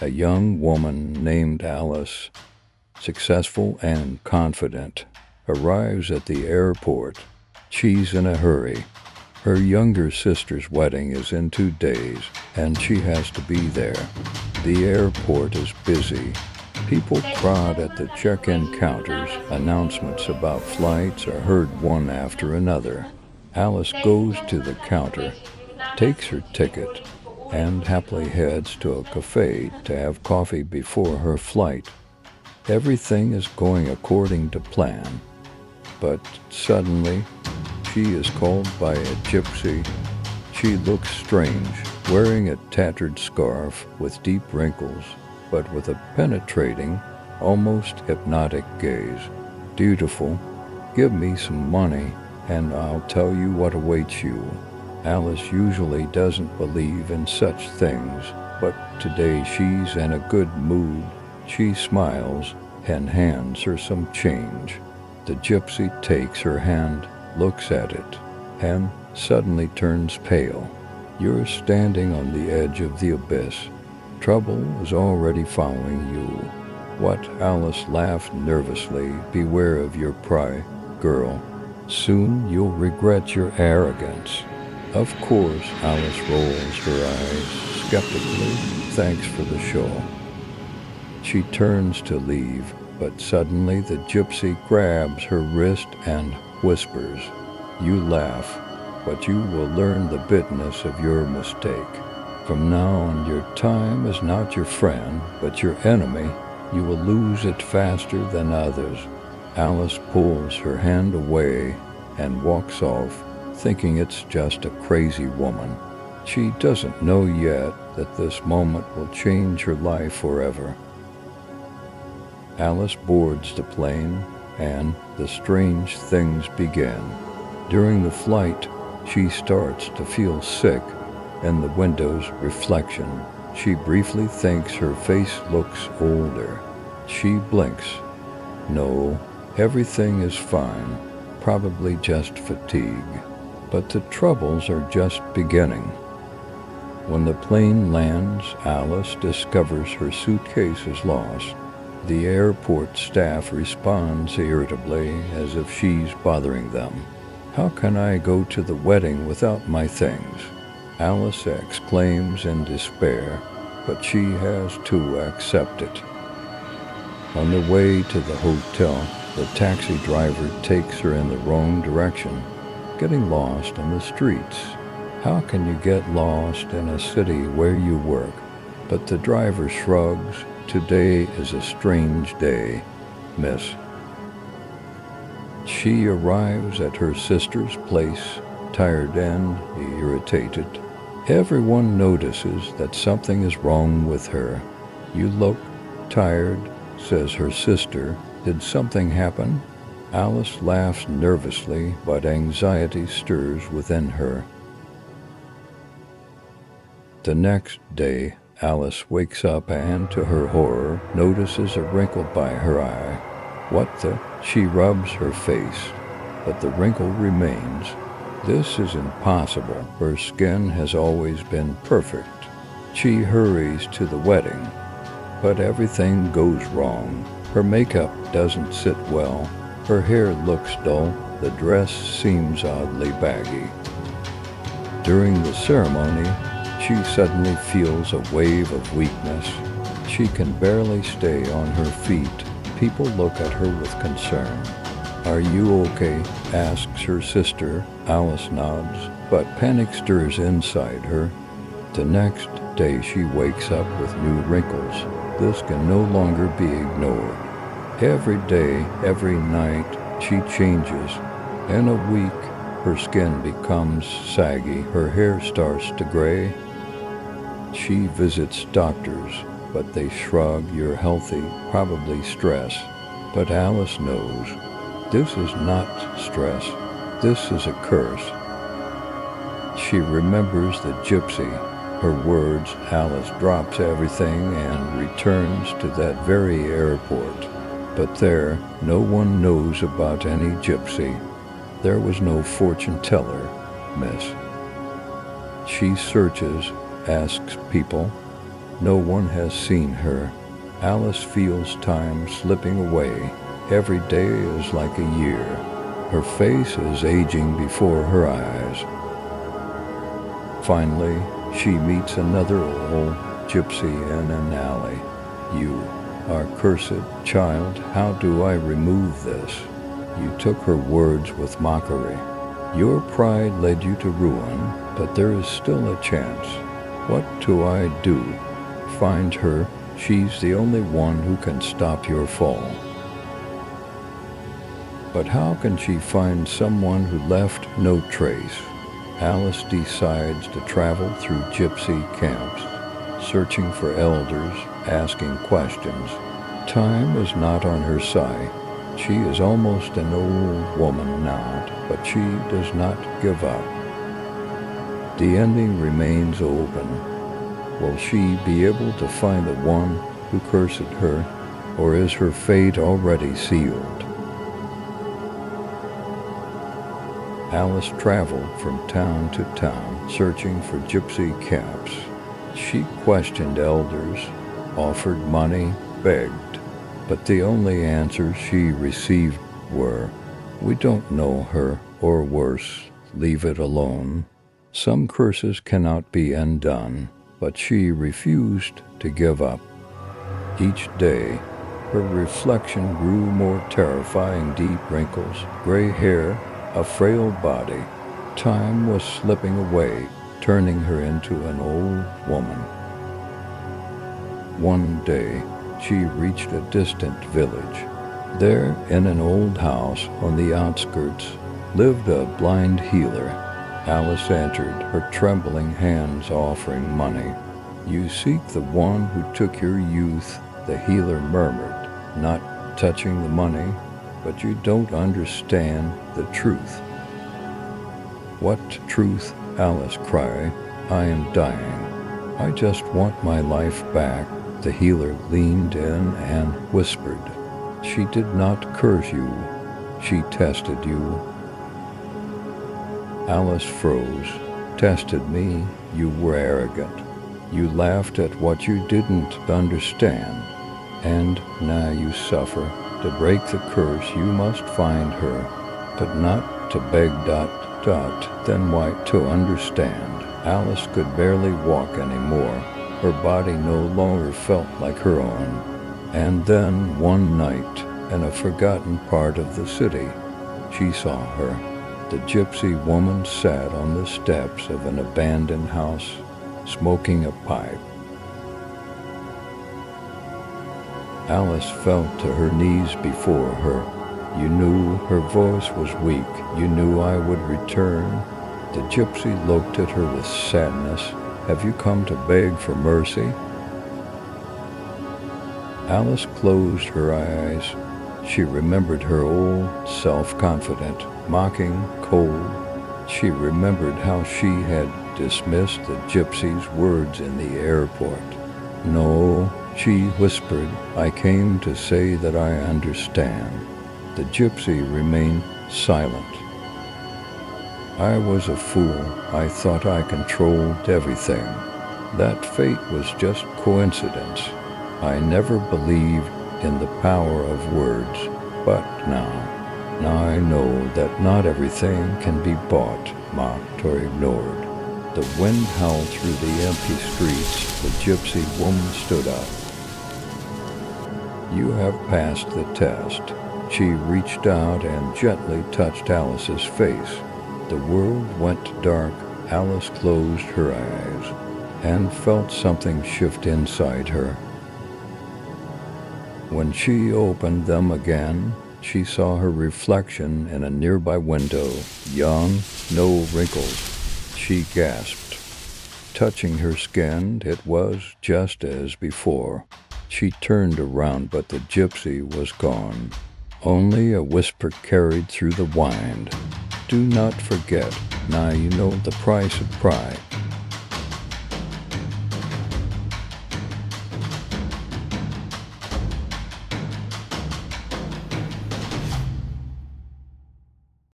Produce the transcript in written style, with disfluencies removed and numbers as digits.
A young woman named Alice, successful and confident, arrives at the airport. She's in a hurry. Her younger sister's wedding is in 2 days, and she has to be there. The airport is busy. People crowd at the check-in counters. Announcements about flights are heard one after another. Alice goes to the counter, takes her ticket, and happily heads to a cafe to have coffee before her flight. Everything is going according to plan, but suddenly she is called by a gypsy. She looks strange, wearing a tattered scarf with deep wrinkles, but with a penetrating, almost hypnotic gaze. "Beautiful, give me some money, and I'll tell you what awaits you." Alice usually doesn't believe in such things, but today she's in a good mood. She smiles and hands her some change. The gypsy takes her hand, looks at it, and suddenly turns pale. You're standing on the edge of the abyss. Trouble is already following you. "What?" Alice laughed nervously. "Beware of your pride, girl. Soon you'll regret your arrogance." Of course, Alice rolls her eyes skeptically. "Thanks for the show." She turns to leave, but suddenly the gypsy grabs her wrist and whispers, "You laugh, but you will learn the bitterness of your mistake. From now on, your time is not your friend, but your enemy. You will lose it faster than others." Alice pulls her hand away and walks off, thinking it's just a crazy woman. She doesn't know yet that this moment will change her life forever. Alice boards the plane, and the strange things begin. During the flight, she starts to feel sick. In the window's reflection, she briefly thinks her face looks older. She blinks. No, everything is fine, probably just fatigue. But the troubles are just beginning. When the plane lands, Alice discovers her suitcase is lost. The airport staff responds irritably, as if she's bothering them. "How can I go to the wedding without my things?" Alice exclaims in despair, but she has to accept it. On the way to the hotel, the taxi driver takes her in the wrong direction, getting lost in the streets. How can you get lost in a city where you work? But the driver shrugs. "Today is a strange day, miss." She arrives at her sister's place, tired and irritated. Everyone notices that something is wrong with her. "You look tired," says her sister. "Did something happen?" Alice laughs nervously, but anxiety stirs within her. The next day, Alice wakes up and, to her horror, notices a wrinkle by her eye. "What the?" She rubs her face, but the wrinkle remains. This is impossible. Her skin has always been perfect. She hurries to the wedding, but everything goes wrong. Her makeup doesn't sit well. Her hair looks dull. The dress seems oddly baggy. During the ceremony, she suddenly feels a wave of weakness. She can barely stay on her feet. People look at her with concern. "Are you okay?" asks her sister. Alice nods, but panic stirs inside her. The next day she wakes up with new wrinkles. This can no longer be ignored. Every day, every night, she changes. In a week, her skin becomes saggy. Her hair starts to gray. She visits doctors, but they shrug. "You're healthy, probably stress." But Alice knows this is not stress. This is a curse. She remembers the gypsy. Her words. Alice drops everything and returns to that very airport. But there, no one knows about any gypsy. There was no fortune teller, miss. She searches, asks people. No one has seen her. Alice feels time slipping away. Every day is like a year. Her face is aging before her eyes. Finally, she meets another old gypsy in an alley. You are cursed child, how do I remove this? You took her words with mockery. Your pride led you to ruin, but there is still a chance. What do I do? Find her. She's the only one who can stop your fall. But how can she find someone who left no trace? Alice decides to travel through gypsy camps, searching for elders, asking questions. Time is not on her side. She is almost an old woman now, but she does not give up. The ending remains open. Will she be able to find the one who cursed her, or is her fate already sealed? Alice traveled from town to town, searching for gypsy camps. She questioned elders, offered money, begged, but the only answers she received were, "We don't know her," or worse, "Leave it alone." Some curses cannot be undone, but she refused to give up. Each day, her reflection grew more terrifying. Deep wrinkles, gray hair, a frail body. Time was slipping away, turning her into an old woman. One day, she reached a distant village. There, in an old house on the outskirts, lived a blind healer. Alice entered, her trembling hands offering money. "You seek the one who took your youth," the healer murmured, not touching the money. "But you don't understand the truth." "What truth?" Alice cried. "I am dying. I just want my life back." The healer leaned in and whispered, "She did not curse you. She tested you." Alice froze. "Tested me? You were arrogant. You laughed at what you didn't understand. And now you suffer. To break the curse, you must find her, but not to beg ... Then why to understand?" Alice could barely walk anymore. Her body no longer felt like her own. And then, one night, in a forgotten part of the city, she saw her. The gypsy woman sat on the steps of an abandoned house, smoking a pipe. Alice fell to her knees before her. "You knew," her voice was weak, "you knew I would return." The gypsy looked at her with sadness. "Have you come to beg for mercy?" Alice closed her eyes. She remembered her old self-confident, mocking, cold. She remembered how she had dismissed the gypsy's words in the airport. "No," she whispered, "I came to say that I understand." The gypsy remained silent. "I was a fool. I thought I controlled everything. That fate was just coincidence. I never believed in the power of words. But now I know that not everything can be bought, mocked, or ignored." The wind howled through the empty streets. The gypsy woman stood up. "You have passed the test." She reached out and gently touched Alice's face. The world went dark. Alice closed her eyes and felt something shift inside her. When she opened them again, she saw her reflection in a nearby window, young, no wrinkles. She gasped. Touching her skin, it was just as before. She turned around, but the gypsy was gone. Only a whisper carried through the wind. "Do not forget. Now you know the price of pride."